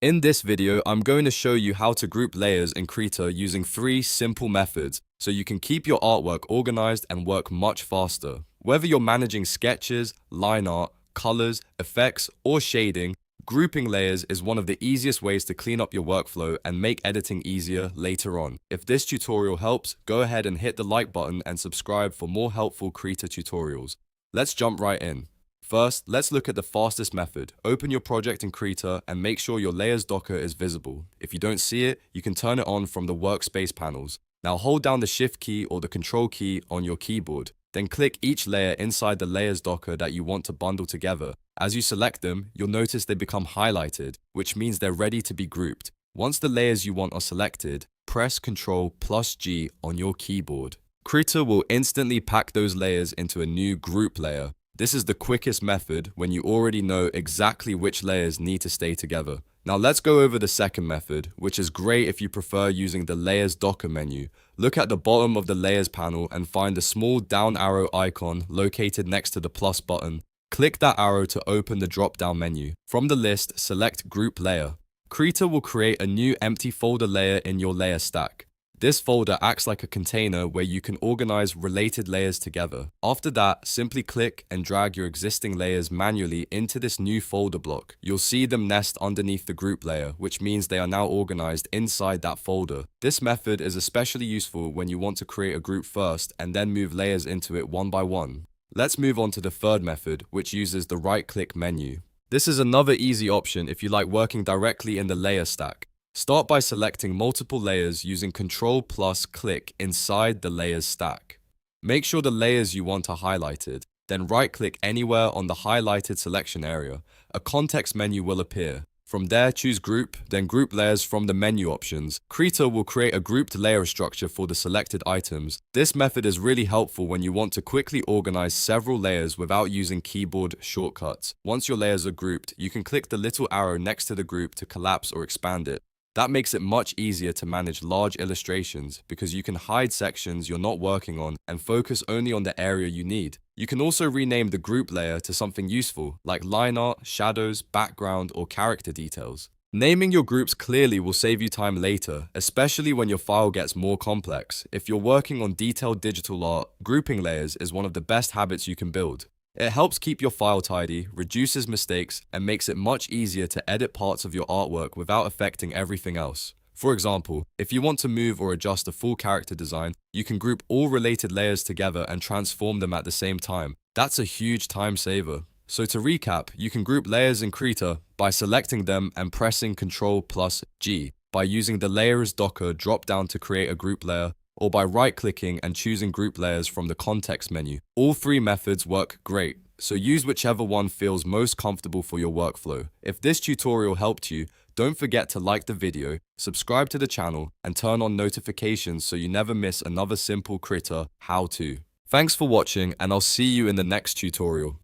In this video, I'm going to show you how to group layers in Krita using 3 simple methods so you can keep your artwork organized and work much faster. Whether you're managing sketches, line art, colors, effects, or shading, grouping layers is one of the easiest ways to clean up your workflow and make editing easier later on. If this tutorial helps, go ahead and hit the like button and subscribe for more helpful Krita tutorials. Let's jump right in. First, let's look at the fastest method. Open your project in Krita and make sure your layers docker is visible. If you don't see it, you can turn it on from the workspace panels. Now hold down the Shift key or the Control key on your keyboard. Then click each layer inside the layers docker that you want to bundle together. As you select them, you'll notice they become highlighted, which means they're ready to be grouped. Once the layers you want are selected, press Ctrl+G on your keyboard. Krita will instantly pack those layers into a new group layer. This is the quickest method when you already know exactly which layers need to stay together. Now let's go over the second method, which is great if you prefer using the Layers Docker menu. Look at the bottom of the Layers panel and find the small down arrow icon located next to the plus button. Click that arrow to open the drop-down menu. From the list, select Group Layer. Krita will create a new empty folder layer in your layer stack. This folder acts like a container where you can organize related layers together. After that, simply click and drag your existing layers manually into this new folder block. You'll see them nest underneath the group layer, which means they are now organized inside that folder. This method is especially useful when you want to create a group first and then move layers into it one by one. Let's move on to the third method, which uses the right-click menu. This is another easy option if you like working directly in the layer stack. Start by selecting multiple layers using Ctrl+click inside the layers stack. Make sure the layers you want are highlighted, then right-click anywhere on the highlighted selection area. A context menu will appear. From there, choose Group, then Group Layers from the menu options. Krita will create a grouped layer structure for the selected items. This method is really helpful when you want to quickly organize several layers without using keyboard shortcuts. Once your layers are grouped, you can click the little arrow next to the group to collapse or expand it. That makes it much easier to manage large illustrations because you can hide sections you're not working on and focus only on the area you need. You can also rename the group layer to something useful, like line art, shadows, background, or character details. Naming your groups clearly will save you time later, especially when your file gets more complex. If you're working on detailed digital art, grouping layers is one of the best habits you can build. It helps keep your file tidy, reduces mistakes, and makes it much easier to edit parts of your artwork without affecting everything else. For example, if you want to move or adjust a full character design, you can group all related layers together and transform them at the same time. That's a huge time saver. So to recap, you can group layers in Krita by selecting them and pressing Ctrl+G, by using the Layers Docker drop-down to create a group layer, or by right-clicking and choosing group layers from the context menu. All 3 methods work great, so use whichever one feels most comfortable for your workflow. If this tutorial helped you, don't forget to like the video, subscribe to the channel, and turn on notifications so you never miss another simple Krita how-to. Thanks for watching, and I'll see you in the next tutorial.